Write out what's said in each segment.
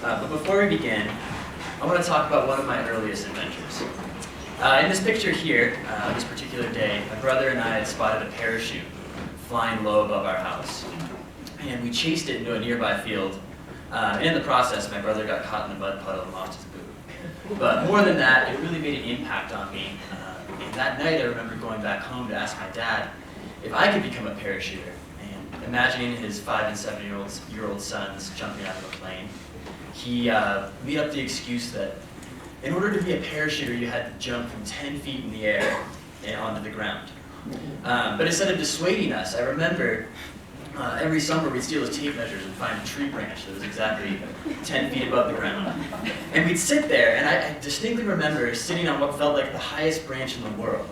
But before we begin, I want to talk about one of my earliest adventures. In this picture here, this particular day, my brother and I had spotted a parachute flying low above our house. And we chased it into a nearby field. And in the process, my brother got caught in a mud puddle and lost his boot. But more than that, it really made an impact on me. And that night, I remember going back home to ask my dad if I could become a parachuter. And imagining his 5- and 7-year-old sons jumping out of a plane, he made up the excuse that in order to be a parachuter, you had to jump from 10 feet in the air and onto the ground. But instead of dissuading us, I remember every summer we'd steal his tape measures and find a tree branch that was exactly 10 feet above the ground. And we'd sit there, and I distinctly remember sitting on what felt like the highest branch in the world,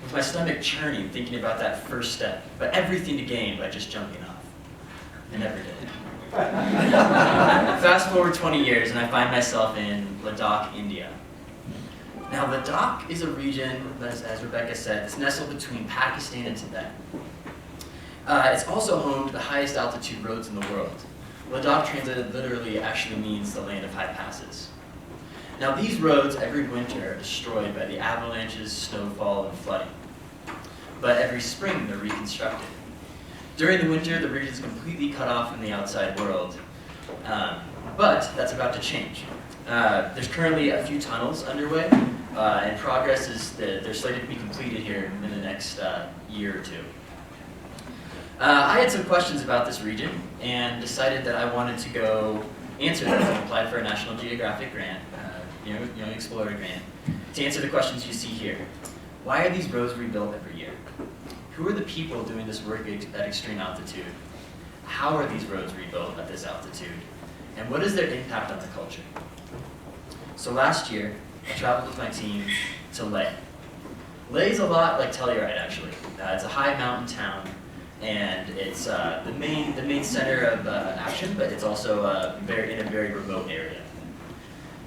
with my stomach churning, thinking about that first step, but everything to gain by just jumping off. I never did. Fast forward 20 years, and I find myself in Ladakh, India. Now, Ladakh is a region, as Rebecca said, that's nestled between Pakistan and Tibet. It's also home to the highest altitude roads in the world. Ladakh translated literally actually means the land of high passes. Now, these roads every winter are destroyed by the avalanches, snowfall, and flooding. But every spring they're reconstructed. During the winter, the region is completely cut off from the outside world. But that's about to change. There's currently a few tunnels underway, and progress is they're slated to be completed here in the next year or two. I had some questions about this region and decided that I wanted to go answer them. I applied for a National Geographic grant, Young Explorer grant, to answer the questions you see here. Why are these roads rebuilt every year? Who are the people doing this work at extreme altitude? How are these roads rebuilt at this altitude? And what is their impact on the culture? So last year, I traveled with my team to Leh. Leh is a lot like Telluride, actually. It's a high mountain town, and it's the main center of action, but it's also in a very remote area.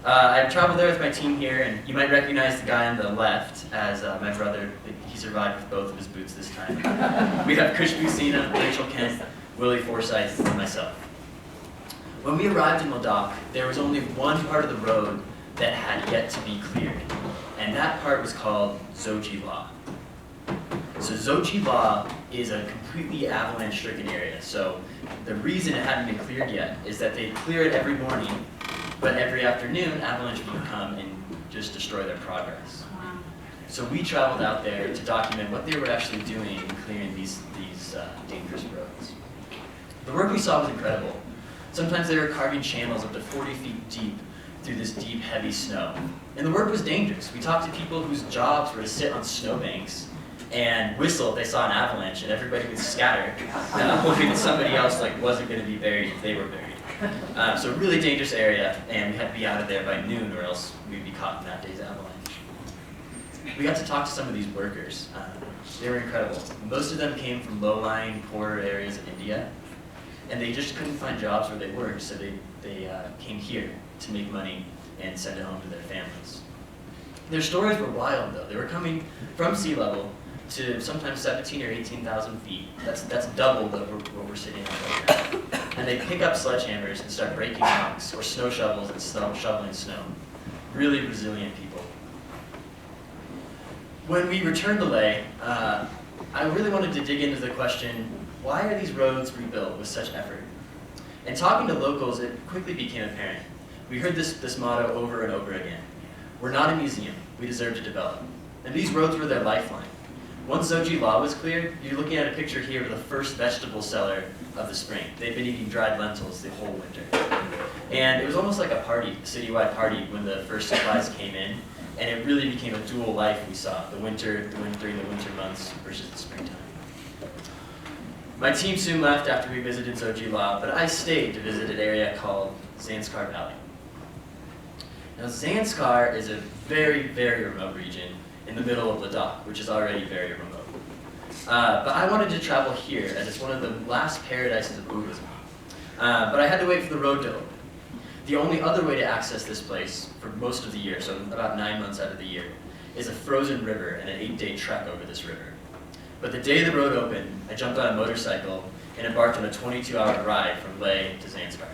I traveled there with my team here, and you might recognize the guy on the left as my brother. He survived with both of his boots this time. We have Kush Busina, Rachel Kent, Willie Forsyth, and myself. When we arrived in Ladakh, there was only one part of the road that had yet to be cleared, and that part was called Zoji La. So Zoji La is a completely avalanche-stricken area. So the reason it hadn't been cleared yet is that they clear it every morning, but every afternoon, avalanche would come and just destroy their progress. Wow. So we traveled out there to document what they were actually doing in clearing these dangerous roads. The work we saw was incredible. Sometimes they were carving channels up to 40 feet deep through this deep, heavy snow. And the work was dangerous. We talked to people whose jobs were to sit on snowbanks and whistle if they saw an avalanche, and everybody would scatter, hoping that somebody else wasn't going to be buried if they were buried. So a really dangerous area, and we had to be out of there by noon or else we'd be caught in that day's avalanche. We got to talk to some of these workers. They were incredible. Most of them came from low-lying, poorer areas of India, and they just couldn't find jobs where they worked, so they came here to make money and send it home to their families. Their stories were wild, though. They were coming from sea level to sometimes 17 or 18,000 feet. That's double what we're sitting on right now. And they pick up sledgehammers and start breaking rocks, or snow shovels and shoveling snow. Really resilient people. When we returned to Leh, I really wanted to dig into the question, why are these roads rebuilt with such effort? And talking to locals, it quickly became apparent. We heard this motto over and over again. We're not a museum, we deserve to develop. And these roads were their lifeline. Once Zoji La was cleared, you're looking at a picture here of the first vegetable seller of the spring. They've been eating dried lentils the whole winter. And it was almost like a party, a citywide party, when the first supplies came in. And it really became a dual life we saw, during the winter months versus the springtime. My team soon left after we visited Zoji La, but I stayed to visit an area called Zanskar Valley. Now, Zanskar is a very, very remote region in the middle of Ladakh, which is already very remote. But I wanted to travel here, as it's one of the last paradises of Buddhism. But I had to wait for the road to open. The only other way to access this place for most of the year, so about 9 months out of the year, is a frozen river and an 8-day trek over this river. But the day the road opened, I jumped on a motorcycle and embarked on a 22-hour ride from Leh to Zanskar.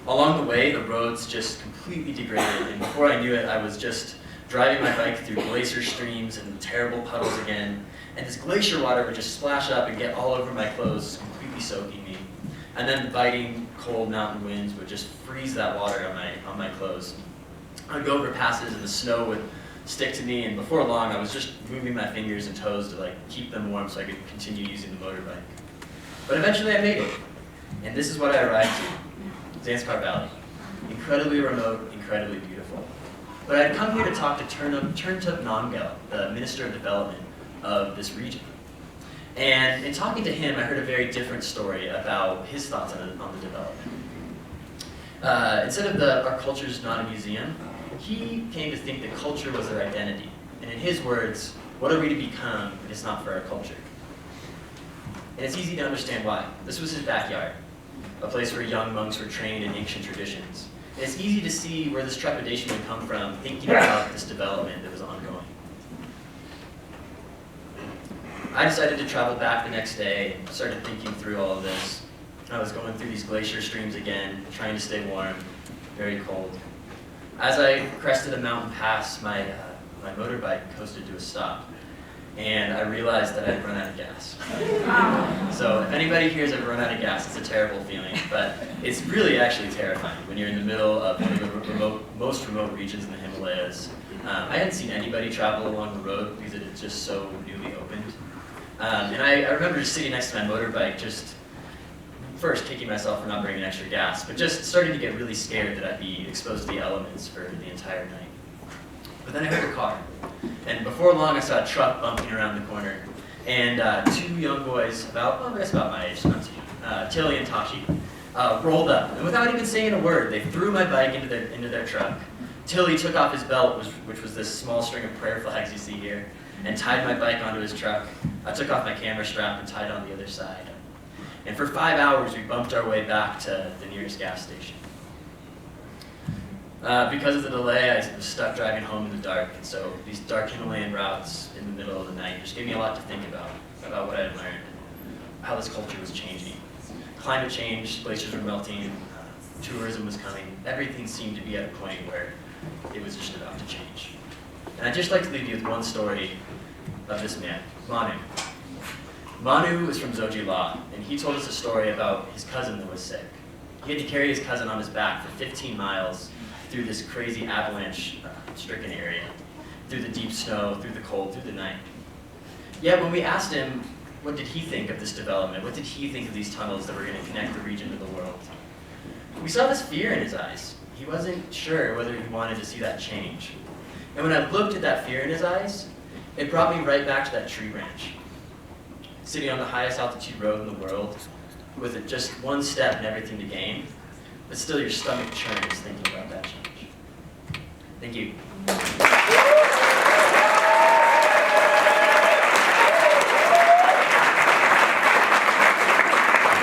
Along the way, the roads just completely degraded, and before I knew it, I was just driving my bike through glacier streams and terrible puddles again, and this glacier water would just splash up and get all over my clothes, completely soaking me. And then the biting, cold mountain winds would just freeze that water on my clothes. I'd go over passes and the snow would stick to me, and before long I was just moving my fingers and toes to like keep them warm so I could continue using the motorbike. But eventually I made it, and this is what I arrived to, Zanskar Valley. Incredibly remote, incredibly beautiful. But I'd come here to talk to Turntup Namgyal, the Minister of Development of this region. And in talking to him, I heard a very different story about his thoughts on the development. Instead of our culture is not a museum, he came to think that culture was their identity. And in his words, what are we to become if it's not for our culture? And it's easy to understand why. This was his backyard, a place where young monks were trained in ancient traditions. And it's easy to see where this trepidation would come from, thinking about this development that was ongoing. I decided to travel back the next day, started thinking through all of this. I was going through these glacier streams again, trying to stay warm, very cold. As I crested a mountain pass, my motorbike coasted to a stop, and I realized that I'd run out of gas. So if anybody here has ever run out of gas, it's a terrible feeling, but it's really actually terrifying when you're in the middle of one of the most remote regions in the Himalayas. I hadn't seen anybody travel along the road because it is just so newly opened. And I remember just sitting next to my motorbike, just first kicking myself for not bringing extra gas, but just starting to get really scared that I'd be exposed to the elements for the entire night. But then I heard a car, and before long I saw a truck bumping around the corner, and two young boys, about my age, not too, Tilly and Tashi, rolled up, and without even saying a word, they threw my bike into their truck. Tilly took off his belt, which was this small string of prayer flags you see here, and tied my bike onto his truck. I took off my camera strap and tied it on the other side. And for 5 hours, we bumped our way back to the nearest gas station. Because of the delay, I was stuck driving home in the dark, and so these dark Himalayan routes in the middle of the night just gave me a lot to think about what I had learned, how this culture was changing. Climate change, glaciers were melting, tourism was coming, everything seemed to be at a point where it was just about to change. And I'd just like to leave you with one story of this man, Manu. Manu is from Zojila, and he told us a story about his cousin that was sick. He had to carry his cousin on his back for 15 miles through this crazy avalanche-stricken area, through the deep snow, through the cold, through the night. Yet when we asked him, what did he think of this development? What did he think of these tunnels that were going to connect the region to the world? We saw this fear in his eyes. He wasn't sure whether he wanted to see that change. And when I looked at that fear in his eyes, it brought me right back to that tree branch. Sitting on the highest altitude road in the world, with just one step and everything to gain, but still your stomach churns thinking about that change. Thank you.